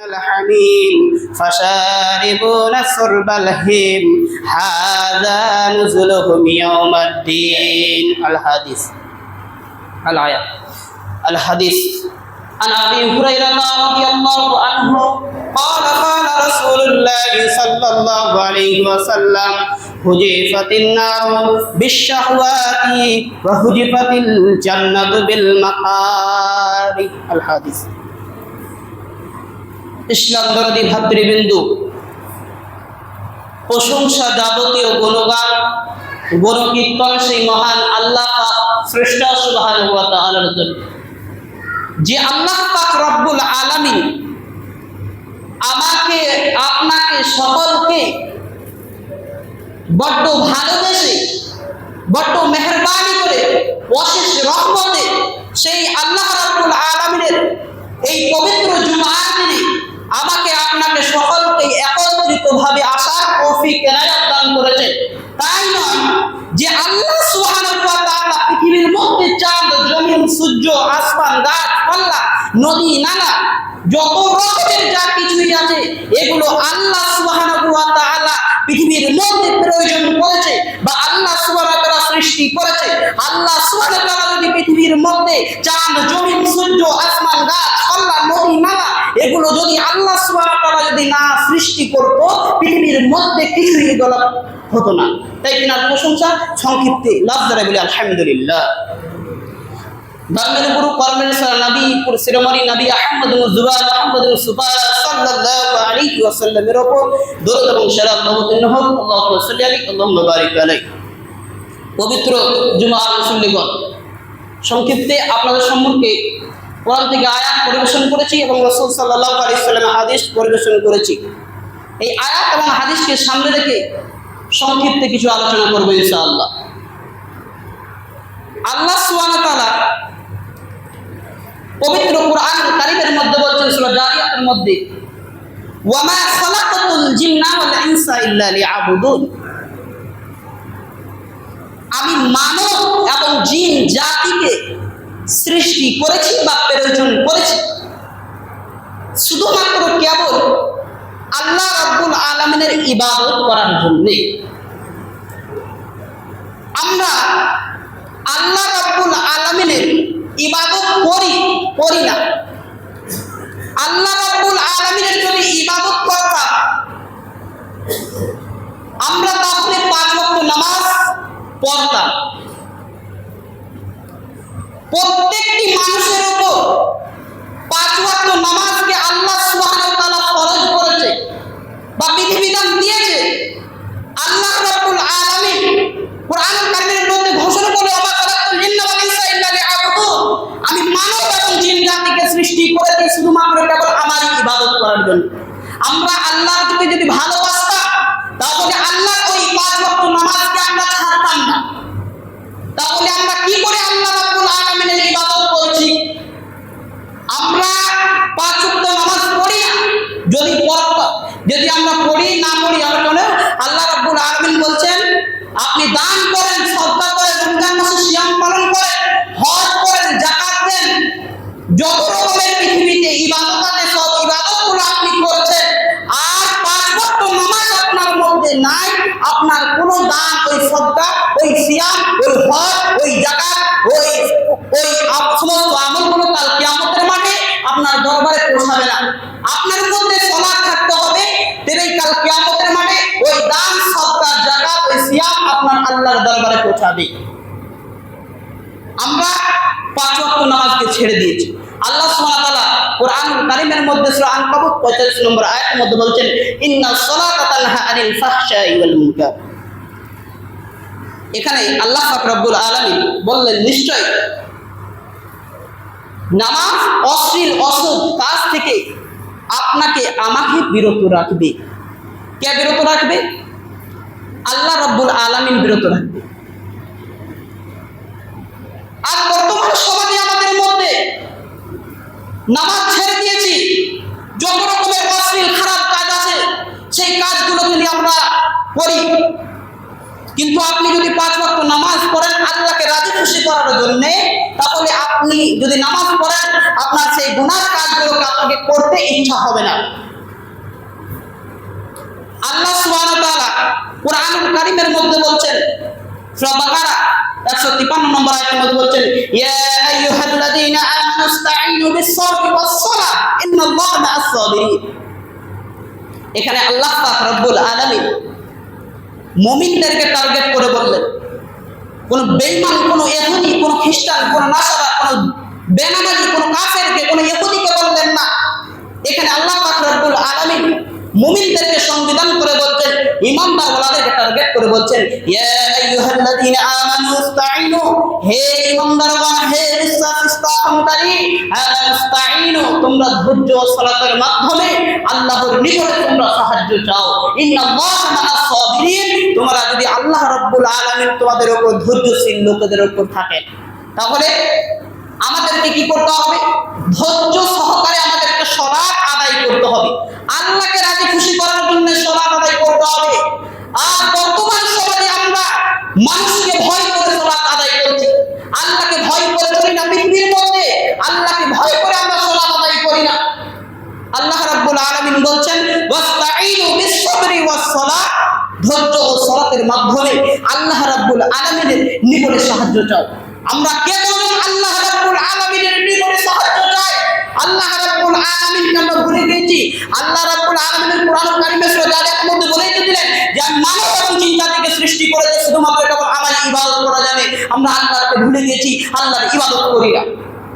الحميم فشاربون شرب الهيم هذا نزلهم يوم الدين الحديث عن أبي هريرة رضي الله عنه قال قال رسول الله صلى الله عليه وسلم حجفت النار بالشهوات وحجفت الجنة بالمكاره الحديث ইসলাম দরদি ভাতৃবৃন্দু, প্রশংসা যাবতীয় গুণগান গণকীর্তন সেই মহান আল্লাহ শ্রেষ্ঠ সুবহানাহু ওয়া তাআলার জন্য, যে আল্লাহ পাক রব্বুল আলামিন আমাকে আপনাকে সকলকে বড্ড ভালোবেসে বড্ড মেহেরবানি করে অশেষ রহমতে সেই আল্লাহ রব্বুল আলামিনের এই পবিত্র জুমার দিনে আমাকে আপনাকে সকলকে একত্রিতভাবে আসার তৌফিক এনায়েত দান করেছেন। তাই নয় যে আল্লাহ সুবহানাহু ওয়া তাআলা পৃথিবীর মধ্যে চাঁদ, জমিন, সূর্য, আসমান, গাছপালা, নদী, নালা যত রকমের যা কিছুই আছে এগুলো আল্লাহ সুবহানাহু ওয়া তাআলা পৃথিবীর মধ্যে প্রয়োজন করেছে বা আল্লাহ সুবহানাহু ওয়া তাআলা সৃষ্টি করেছে। আল্লাহ সুবহানাহু ওয়া তাআলা যদি পৃথিবীর মধ্যে চাঁদ, জমিন, সূর্য, আসমান, গাছপালা, নদী, নালা এগুলো যদি আল্লাহ সুবহানাহু ওয়া তাআলা যদি না সৃষ্টি করত, পৃথিবীর মধ্যে কিছুই এগুলো হতো না। তাই কিনা প্রশংসা সংক্ষিপ্তে লাফজারে বলি আলহামদুলিল্লাহ। ধর্মের গুরু কর্মের নবী শিরোমণি নবী আহমদ মুজতবা মুহাম্মদ মুস্তাফা সাল্লাল্লাহু আলাইহি ওয়াসাল্লামের উপর দরুদ এবং সালাম অবতীর্ণ হোক। আল্লাহুম্মা সাল্লি আলাইহি আল্লাহুম্মা বারিক আলাইহি। পবিত্র জুমার মুসল্লিগণ, সংক্ষিপ্তে আপনাদের সম্মুখে কোরআন থেকে আয়াত পরিবেশন করেছি এবং রাসূল সাল্লাল্লাহু আলাইহি ওয়াসাল্লামের হাদিস পরিবেশন করেছি। এই আয়াত এবং হাদিসকে সামনে রেখে সংক্ষিপ্তে কিছু আলোচনা করব ইনশাআল্লাহ। আল্লাহ সুবহানাহু ওয়া তাআলা পবিত্র কোরআন কারীমের মধ্যে বলছেন সূরা জারিয়াতের মধ্যে, ওয়া মা খালাকাতুল জিন্না ওয়াল ইনসা ইল্লা লিয়াবুদুন, আমি মানব এবং জিন জাতিকে সৃষ্টি করেছি বা প্রয়োজন করেছি শুধুমাত্র কেবল আল্লাহ রাব্বুল আলামিনের ইবাদত করার জন্য। আমরা আল্লাহ রাব্বুল আলামিনের ইবাদত করি না। আল্লাহ রাব্বুল আলামিনের যদি ইবাদত করতাম আমরা তাহলে 5 ওয়াক্ত নামাজ পড়তাম। প্রত্যেকটি মানুষের উপর 5 ওয়াক্ত নামাজকে আল্লাহ সুবহানাহু ওয়া তাআলা ফরজ করেছে বা বিধিবিধান দিয়েছে। আল্লাহ রাব্বুল আলামিন কোরআন কারীমের মধ্যে ঘোষণা করে, ওয়া মা খালাকাতুল জিন্না ওয়াল ইনসা ইল্লা লিয়াবুদুন, আমি মানব এবং জিন জাতিকে সৃষ্টি করেছি শুধুমাত্র কেবল আমারই ইবাদত করার জন্য। আমরা আল্লাহকে যদি ভালোবাসতাম তাহলে আল্লাহর ওই 5 ওয়াক্ত নামাজকে আমরা ছাড়তাম না। তাহলে আমরা কি করে আল্লাহ রাব্বুল আলামিনের ইবাদত করছি? আমরা 5 ওয়াক্ত নামাজ পড়ি না। যদি আমরা পড়ি না পড়ি আমরা আল্লাহ রাব্বুল আলামিন বলছেন, আপনি দান করেন, সাদকা করেন, রমজান মাসে সিয়াম পালন করেন, হজ করেন, যাকাত দেন, যত রকমের পৃথিবীতে ইবাদত আছে সব ইবাদতগুলো আপনি করছেন, আর 5 ওয়াক্ত নামাজ আপনার মধ্যে নাই। আপনার কোনো দান, ওই সাদকা, ওই সিয়াম, ওই হজ, ওই যাকাত, ওই সমস্ত আমলগুলো কাল কিয়ামতের মাঠে আপনার দরবারে পৌঁছাবে না। আপনার মধ্যে সালাত থাকতে হবে, তবেই কাল কিয়ামতের মাঠে ওই দান, সাদকা, যাকাত, ওই সিয়াম আপনার আল্লাহর দরবারে পৌঁছাবে। আমরা 5 ওয়াক্ত নামাজকে ছেড়ে দিয়েছি। আল্লাহ সুবহানাহু ওয়া তাআলা কোরআন কারীমের মধ্যে সূরা আনকাবুত 45 নম্বর আয়াতের মধ্যে বলছেন, ইন্নাস সালাতা তানহা আনিল ফাহশাই ওয়াল মুনকার। এখানে আল্লাহ পাক রব্বুল আলামিন বললেন, নিশ্চয় নামাজ অশ্লীল অসৎ কাজ থেকে আপনাকে আমাকে বিরত রাখবে। কে বিরত রাখবে? আল্লাহ রাব্বুল আলামিন বিরত রাখবে। আর বর্তমান সমাজে আমাদের মধ্যে নামাজ ছেড়ে দিয়েছি, যত রকমের অশ্লীল খারাপ কাজ আছে সেই কাজগুলো যদি আমরা করি, কিন্তু আপনি যদি 5 ওয়াক্ত নামাজ পড়েন আল্লাহকে রাজি খুশি করার জন্য, তাহলে আপনি যদি নামাজ পড়েন আপনার সেই গুনাহ কাজগুলোকে আপনাকে করতে ইচ্ছা হবে না। আল্লাহ সুবহানাহু ওয়া তাআলা কুরআনুল কারীমের মধ্যে বলছেন, সূরা বাকারা 153 নম্বর আয়াতের মধ্যে বলছেন, ইয়া আইয়ুহাল্লাযীনা আমানু ইসতাঈনু বিস-সাবরি ওয়াস-সালাহ ইন্নাল্লাহা মা'আস-সাবিরিন। এখানে আল্লাহ পাক রব্বুল আলামিন মুমিনদেরকে টার্গেট করে বললেন, কোন বেঈমান, কোন ইহুদি, কোন খ্রিস্টান, কোন নাসারা, কোন বেনামাজি, কোন কাফেরকে, কোন ইহুদিকে বললেন না। এখানে আল্লাহ পাক রব্বুল আলামিন মুমিনদেরকে সংবিধান করে বলছেন, ঈমানদার ওয়ালাদেরকে টার্গেট করে বলছেন, ইয়া আইয়ুহাল্লাযীনা আমানু ইসতাঈনু, হে ঈমানদারগণ, হে বিশ্বাস স্থাপনকারী, ইসতাঈনু, তোমরা ধৈর্য ও সালাতের মাধ্যমে আল্লাহর নিকটে তোমরা সাহায্য চাও। ইন্নাল্লাহা মা'আস-সাবিরিন, তোমরা যদি আল্লাহ রাব্বুল আলামিন তোমাদের উপর ধৈর্যশীল লোকদের উপর থাকেন, তাহলে আমাদেরকে কি করতে হবে? ধৈর্য সহকারে আমাদেরকে সালাত আদায় করতে হবে। আল্লাহকে রাজি খুশি করার জন্য সালাত আদায় করতে হবে। আর বর্তমান সমাজে আমরা মানুষকে ভয় করে সালাত আদায় করছি, আল্লাহকে ভয় করে চলি না। পৃথিবীর মধ্যে আল্লাহকে ভয় করে আমরা সালাত আদায় করি না। আল্লাহ রাব্বুল আলামিন বলছেন, ওয়াস্তাঈনু বিস-সাবরি ওয়াস-সালাহ, ধৈর্য ও সালাতের মাধ্যমে আল্লাহ রাব্বুল আলামিনের নিকটে সাহায্য চাও। আমরা কেবল আল্লাহ রাব্বুল আলামিনের নিকটে সাহায্য চাই, আল্লাহ রাব্বুল আলামিনকে আমরা ভুলে গেছি। আল্লাহ রাব্বুল আলামিনের কোরআনুল কারীমে সূরা জারিয়াতের মধ্যে বলেই তো দিলেন যে মানব জাতিকে সৃষ্টি করেছে শুধুমাত্র কেবল আমার ইবাদত করা যাবে। আমরা আল্লাহকে ভুলে গেছি, আল্লাহর ইবাদত করি না।